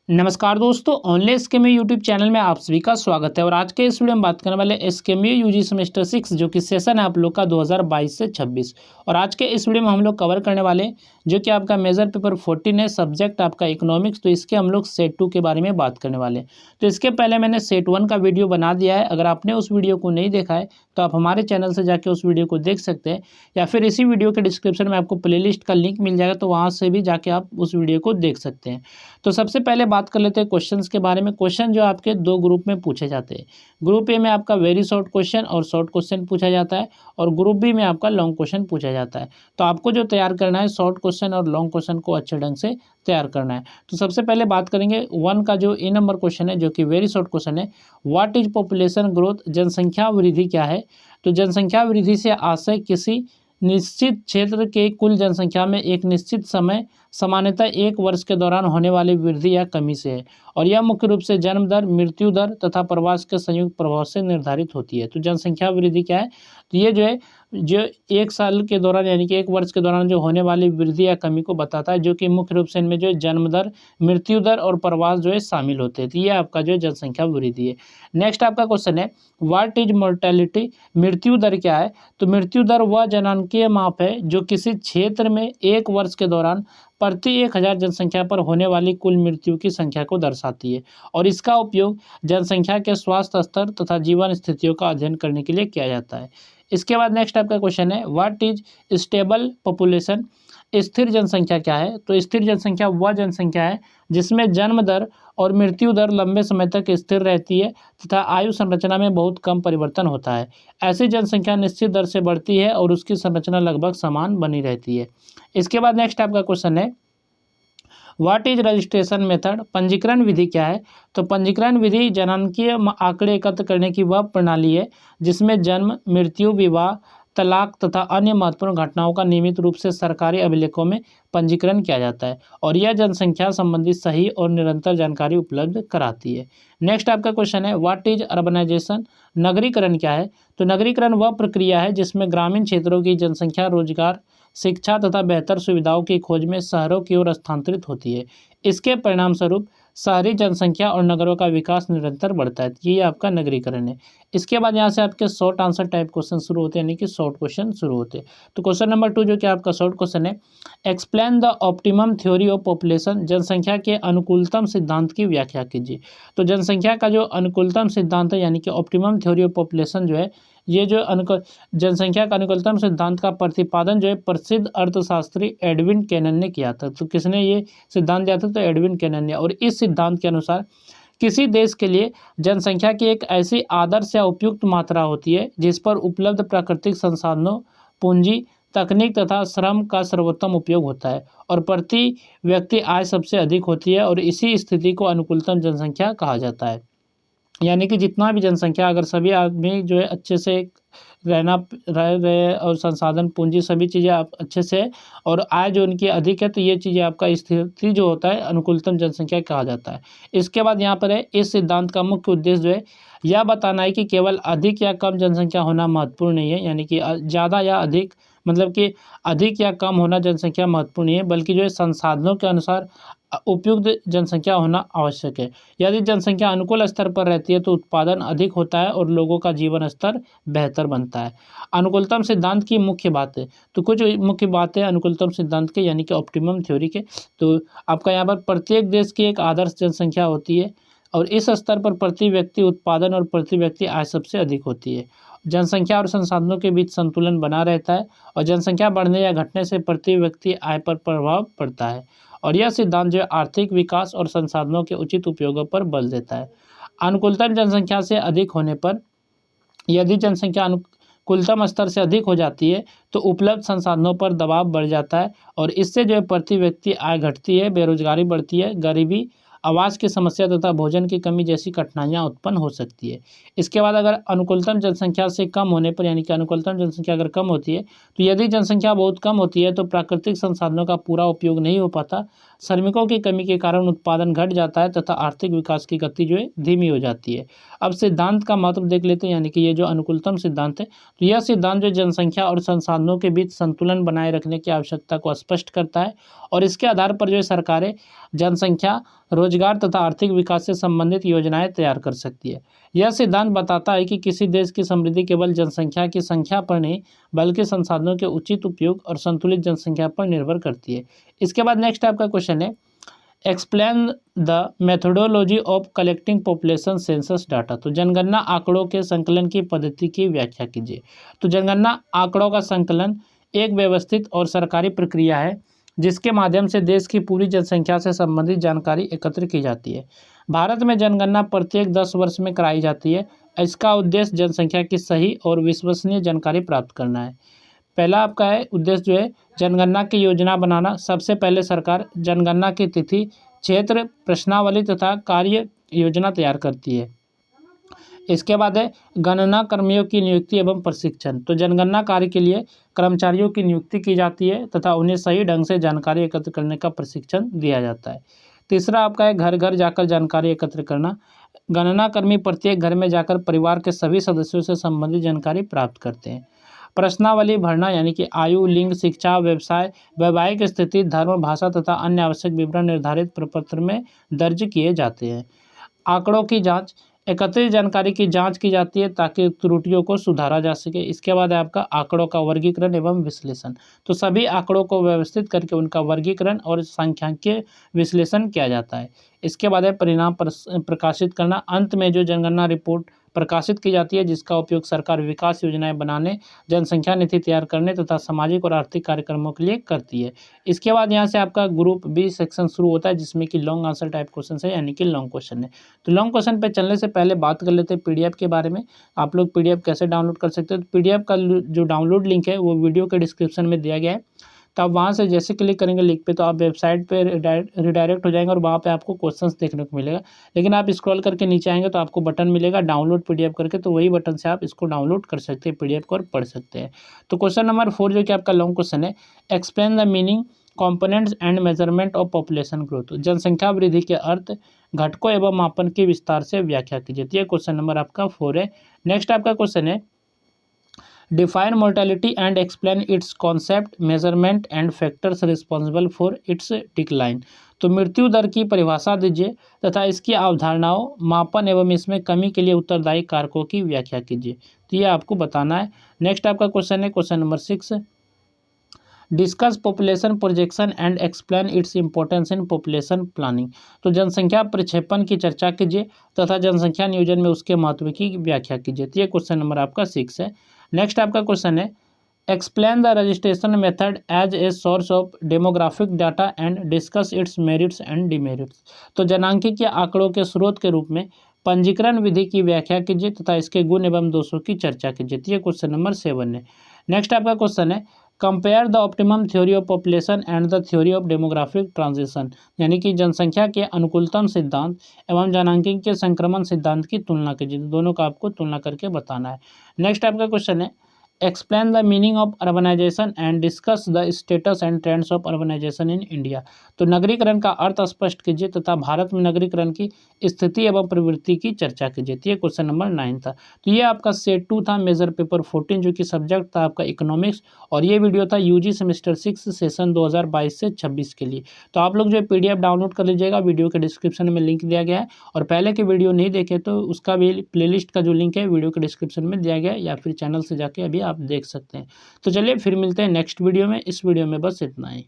नमस्कार दोस्तों, online scheme YouTube channel में आप सभी का स्वागत है। और आज के इस वीडियो में बात करने वाले स्कीम यूजी सेमेस्टर 6 जो कि सेशन है आप लोग का 2022 से 26। और आज के इस वीडियो में हम लोग कवर करने वाले जो कि आपका मेजर पेपर 14 है, सब्जेक्ट आपका इकोनॉमिक्स। तो इसके हम लोग सेट 2 के बारे में बात करने वाले हैं। तो इसके पहले मैंने सेट 1 का वीडियो बना दिया है। अगर आपने उस वीडियो को नहीं देखा है तो आप हमारे चैनल से जाके उस वीडियो को देख सकते हैं, या फिर इसी वीडियो के डिस्क्रिप्शन में आपको प्लेलिस्ट का लिंक मिल जाएगा, तो वहाँ से भी जाके आप उस वीडियो को देख सकते हैं। तो सबसे पहले बात कर लेते हैं क्वेश्चंस के बारे में। क्वेश्चन जो आपके दो ग्रुप में पूछे जाते हैं। ग्रुप ए में आपका वेरी शॉर्ट क्वेश्चन और शॉर्ट क्वेश्चन पूछा जाता है, और ग्रुप बी में आपका लॉन्ग क्वेश्चन पूछा जाता है। तो आपको जो तैयार करना है, शॉर्ट क्वेश्चन और लॉन्ग क्वेश्चन को अच्छे ढंग से तैयार करना है। तो सबसे पहले बात करेंगे 1 का जो ए नंबर क्वेश्चन है, जो कि वेरी शॉर्ट क्वेश्चन है। What is population growth? जनसंख्या वृद्धि क्या है? तो जनसंख्या वृद्धि से आशय किसी निश्चित क्षेत्र के कुल जनसंख्या में एक निश्चित समय सामान्यतः एक वर्ष के दौरान होने वाली वृद्धि या कमी से है, और यह मुख्य रूप से जन्म दर, मृत्यु दर तथा प्रवास के संयुक्त प्रभाव से निर्धारित होती है। तो जनसंख्या वृद्धि क्या है? तो ये जो है, जो एक साल के दौरान यानी कि एक वर्ष के दौरान जो होने वाली वृद्धि या कमी को बताता है, जो कि मुख्य रूप से इनमें जो है जन्म दर, मृत्यु दर और प्रवास जो है शामिल होते हैं। तो ये आपका जो है जनसंख्या वृद्धि है। नेक्स्ट आपका क्वेश्चन है, व्हाट इज मोर्टेलिटी? मृत्यु दर क्या है? तो मृत्यु दर वह जनांकीय माप है जो किसी क्षेत्र में एक वर्ष के दौरान प्रति 1000 जनसंख्या पर होने वाली कुल मृत्यु की संख्या को दर्शाती है, और इसका उपयोग जनसंख्या के स्वास्थ्य स्तर तथा जीवन स्थितियों का अध्ययन करने के लिए किया जाता है। इसके बाद नेक्स्ट आपका क्वेश्चन है, व्हाट इज स्टेबल पॉपुलेशन? स्थिर जनसंख्या क्या है? तो स्थिर जनसंख्या वह जनसंख्या है जिसमें जन्म दर और मृत्यु दर लंबे समय तक स्थिर रहती है तथा आयु संरचना में बहुत कम परिवर्तन होता है। ऐसी जनसंख्या निश्चित दर से बढ़ती है और उसकी संरचना लगभग समान बनी रहती है। इसके बाद नेक्स्ट आपका क्वेश्चन है, व्हाट इज रजिस्ट्रेशन मेथड? पंजीकरण विधि क्या है? तो पंजीकरण विधि जनांकीय आंकड़े एकत्र करने की वह प्रणाली है जिसमें जन्म, मृत्यु, विवाह, तलाक तथा अन्य महत्वपूर्ण घटनाओं का नियमित रूप से सरकारी अभिलेखों में पंजीकरण किया जाता है, और यह जनसंख्या संबंधी सही और निरंतर जानकारी उपलब्ध कराती है। नेक्स्ट आपका क्वेश्चन है, व्हाट इज अर्बनाइजेशन? नगरीकरण क्या है? तो नगरीकरण वह प्रक्रिया है जिसमें ग्रामीण क्षेत्रों की जनसंख्या रोजगार, शिक्षा तथा बेहतर सुविधाओं की खोज में शहरों की ओर स्थानांतरित होती है। इसके परिणाम स्वरूप शहरी जनसंख्या और नगरों का विकास निरंतर बढ़ता है। ये आपका नगरीकरण है। इसके बाद यहाँ से आपके शॉर्ट आंसर टाइप क्वेश्चन शुरू होते हैं, यानी कि शॉर्ट क्वेश्चन शुरू होते हैं। तो क्वेश्चन नंबर 2 जो कि आपका शॉर्ट क्वेश्चन है, explain the optimum theory of population? जनसंख्या के अनुकूलतम सिद्धांत की व्याख्या कीजिए। तो जनसंख्या का जो अनुकूलतम सिद्धांत है, यानी कि ऑप्टिमम थ्योरी ऑफ पॉपुलेशन जो है, ये जो जनसंख्या का अनुकूलतम सिद्धांत का प्रतिपादन जो है प्रसिद्ध अर्थशास्त्री एडविन कैनन ने किया था। तो किसने ये सिद्धांत दिया था? तो एडविन कैनन ने। और इस सिद्धांत के अनुसार किसी देश के लिए जनसंख्या की एक ऐसी आदर्श या उपयुक्त मात्रा होती है जिस पर उपलब्ध प्राकृतिक संसाधनों, पूंजी, तकनीक तथा श्रम का सर्वोत्तम उपयोग होता है, और प्रति व्यक्ति आय सबसे अधिक होती है, और इसी स्थिति को अनुकूलतम जनसंख्या कहा जाता है। यानी कि जितना भी जनसंख्या, अगर सभी आदमी जो है अच्छे से रहना रह रहे और संसाधन, पूंजी, सभी चीज़ें आप अच्छे से, और आय जो उनकी अधिक है, तो ये चीज़ें आपका स्थिति जो होता है अनुकूलतम जनसंख्या कहा जाता है। इसके बाद यहाँ पर है, इस सिद्धांत का मुख्य उद्देश्य जो है यह बताना है कि केवल अधिक या कम जनसंख्या होना महत्वपूर्ण नहीं है, यानी कि ज़्यादा या अधिक, मतलब कि अधिक या कम होना जनसंख्या महत्वपूर्ण नहीं है, बल्कि जो है संसाधनों के अनुसार उपयुक्त जनसंख्या होना आवश्यक है। यदि जनसंख्या अनुकूल स्तर पर रहती है तो उत्पादन अधिक होता है और लोगों का जीवन स्तर बेहतर बनता है। अनुकूलतम सिद्धांत की मुख्य बातें, तो कुछ मुख्य बातें अनुकूलतम सिद्धांत के, यानी कि ऑप्टिमम थ्योरी के। तो आपका यहाँ पर प्रत्येक देश की एक आदर्श जनसंख्या होती है, और इस स्तर पर प्रति व्यक्ति उत्पादन और प्रति व्यक्ति आय सबसे अधिक होती है। जनसंख्या और संसाधनों के बीच संतुलन बना रहता है, और जनसंख्या बढ़ने या घटने से प्रति व्यक्ति आय पर प्रभाव पड़ता है। और यह सिद्धांत जो है आर्थिक विकास और संसाधनों के उचित उपयोगों पर बल देता है। अनुकूलतम जनसंख्या से अधिक होने पर, यदि जनसंख्या अनुकूलतम स्तर से अधिक हो जाती है तो उपलब्ध संसाधनों पर दबाव बढ़ जाता है, और इससे जो है प्रति व्यक्ति आय घटती है, बेरोजगारी बढ़ती है, गरीबी, आवास की समस्या तथा भोजन की कमी जैसी कठिनाइयाँ उत्पन्न हो सकती है। इसके बाद अगर अनुकूलतम जनसंख्या से कम होने पर, यानी कि अनुकूलतम जनसंख्या अगर कम होती है, तो यदि जनसंख्या बहुत कम होती है तो प्राकृतिक संसाधनों का पूरा उपयोग नहीं हो पाता, श्रमिकों की कमी के कारण उत्पादन घट जाता है तथा आर्थिक विकास की गति जो है धीमी हो जाती है। अब सिद्धांत का महत्व देख लेते हैं, यानी कि ये जो अनुकूलतम सिद्धांत है, तो यह सिद्धांत जो जनसंख्या और संसाधनों के बीच संतुलन बनाए रखने की आवश्यकता को स्पष्ट करता है और इसके आधार पर जो है सरकारें जनसंख्या, रोजगार तथा आर्थिक विकास से संबंधित योजनाएं तैयार कर सकती है। यह सिद्धांत बताता है कि किसी देश की समृद्धि केवल जनसंख्या की संख्या पर नहीं बल्कि संसाधनों के उचित उपयोग और संतुलित जनसंख्या पर निर्भर करती है। इसके बाद नेक्स्ट आपका क्वेश्चन है, explain the methodology of collecting population census data. तो जनगणना आंकड़ों के संकलन की पद्धति की व्याख्या कीजिए। तो जनगणना आंकड़ों का संकलन एक व्यवस्थित और सरकारी प्रक्रिया है जिसके माध्यम से देश की पूरी जनसंख्या से संबंधित जानकारी एकत्र की जाती है। भारत में जनगणना प्रत्येक 10 वर्ष में कराई जाती है। इसका उद्देश्य जनसंख्या की सही और विश्वसनीय जानकारी प्राप्त करना है। पहला आपका है उद्देश्य जो है जनगणना की योजना बनाना। सबसे पहले सरकार जनगणना की तिथि, क्षेत्र, प्रश्नावली तथा कार्य योजना तैयार करती है। इसके बाद है गणना कर्मियों की नियुक्ति एवं प्रशिक्षण। तो जनगणना कार्य के लिए कर्मचारियों की नियुक्ति की जाती है तथा उन्हें सही ढंग से जानकारी एकत्र करने का प्रशिक्षण दिया जाता है। तीसरा आपका है घर घर जाकर जानकारी एकत्र करना। गणना कर्मी प्रत्येक घर में जाकर परिवार के सभी सदस्यों से संबंधित जानकारी प्राप्त करते हैं। प्रश्नावली भरना, यानी कि आयु, लिंग, शिक्षा, व्यवसाय, वैवाहिक स्थिति, धर्म, भाषा तथा अन्य आवश्यक विवरण निर्धारित प्रपत्र में दर्ज किए जाते हैं। आंकड़ों की जांच, एकत्रित जानकारी की जांच की जाती है ताकि त्रुटियों को सुधारा जा सके। इसके बाद है आपका आंकड़ों का वर्गीकरण एवं विश्लेषण। तो सभी आंकड़ों को व्यवस्थित करके उनका वर्गीकरण और सांख्यिकीय विश्लेषण किया जाता है। इसके बाद है परिणाम प्रकाशित करना। अंत में जो जनगणना रिपोर्ट प्रकाशित की जाती है जिसका उपयोग सरकार विकास योजनाएं बनाने, जनसंख्या नीति तैयार करने तथा सामाजिक और आर्थिक कार्यक्रमों के लिए करती है। इसके बाद यहाँ से आपका ग्रुप बी सेक्शन शुरू होता है जिसमें कि लॉन्ग आंसर टाइप क्वेश्चन है, यानी कि लॉन्ग क्वेश्चन है। तो लॉन्ग क्वेश्चन पे चलने से पहले बात कर लेते हैं पीडीएफ के बारे में। आप लोग पीडीएफ कैसे डाउनलोड कर सकते हो। तो पीडीएफ का जो डाउनलोड लिंक है वो वीडियो के डिस्क्रिप्शन में दिया गया है। तो आप वहाँ से जैसे क्लिक करेंगे लिंक पे तो आप वेबसाइट पे रिडायरेक्ट हो जाएंगे और वहाँ पे आपको क्वेश्चंस देखने को मिलेगा। लेकिन आप स्क्रॉल करके नीचे आएंगे तो आपको बटन मिलेगा डाउनलोड पीडीएफ करके, तो वही बटन से आप इसको डाउनलोड कर सकते हैं पीडीएफ को और पढ़ सकते हैं। तो क्वेश्चन नंबर 4 जो कि आपका लॉन्ग क्वेश्चन है, explain the meaning, components and measurement of population growth. जनसंख्या वृद्धि के अर्थ, घटकों एवं मापन की विस्तार से व्याख्या कीजिए। ये क्वेश्चन नंबर आपका 4 है। नेक्स्ट आपका क्वेश्चन है, define mortality and explain it's concept, measurement and factors responsible for its decline. तो मृत्यु दर की परिभाषा दीजिए तथा इसकी अवधारणाओं, मापन एवं इसमें कमी के लिए उत्तरदायी कारकों की व्याख्या कीजिए। तो ये आपको बताना है। नेक्स्ट आपका क्वेश्चन है question number 6, discuss population projection and explain its importance in population planning. तो जनसंख्या प्रक्षेपण की चर्चा कीजिए तथा जनसंख्या नियोजन में उसके महत्व की व्याख्या कीजिए। तो ये क्वेश्चन नंबर आपका 6 है। नेक्स्ट आपका क्वेश्चन है, explain the registration method as a source of demographic data and discuss its merits and demerits. तो जनांकीय आंकड़ों के स्रोत के रूप में पंजीकरण विधि की व्याख्या कीजिए तथा इसके गुण एवं दोषों की चर्चा कीजिए। तो ये क्वेश्चन नंबर 7 है। नेक्स्ट आपका क्वेश्चन है, compare the optimum theory of population and the theory of demographic transition. यानी कि जनसंख्या के अनुकूलतम सिद्धांत एवं जनांकीय के संक्रमण सिद्धांत की तुलना कीजिए। दोनों का आपको तुलना करके बताना है। नेक्स्ट आपका क्वेश्चन है, explain the meaning of urbanisation and discuss the status and trends of urbanisation in India. तो नगरीकरण का अर्थ स्पष्ट कीजिए तथा भारत में नगरीकरण की स्थिति एवं प्रवृत्ति की चर्चा कीजिए। ये क्वेश्चन नंबर 9 था। तो ये आपका सेट 2 था, मेजर पेपर 14 जो कि सब्जेक्ट था आपका इकोनॉमिक्स, और ये वीडियो था यूजी सेमेस्टर 6 सेशन 2022 से 26 के लिए। तो आप लोग जो है पीडीएफ डाउनलोड कर लीजिएगा, वीडियो के डिस्क्रिप्शन में लिंक दिया गया है, और पहले के वीडियो नहीं देखे तो उसका भी प्लेलिस्ट का जो लिंक है वीडियो के डिस्क्रिप्शन में दिया गया है, या फिर चैनल से जाके अभी आप देख सकते हैं। तो चलिए फिर मिलते हैं नेक्स्ट वीडियो में। इस वीडियो में बस इतना ही।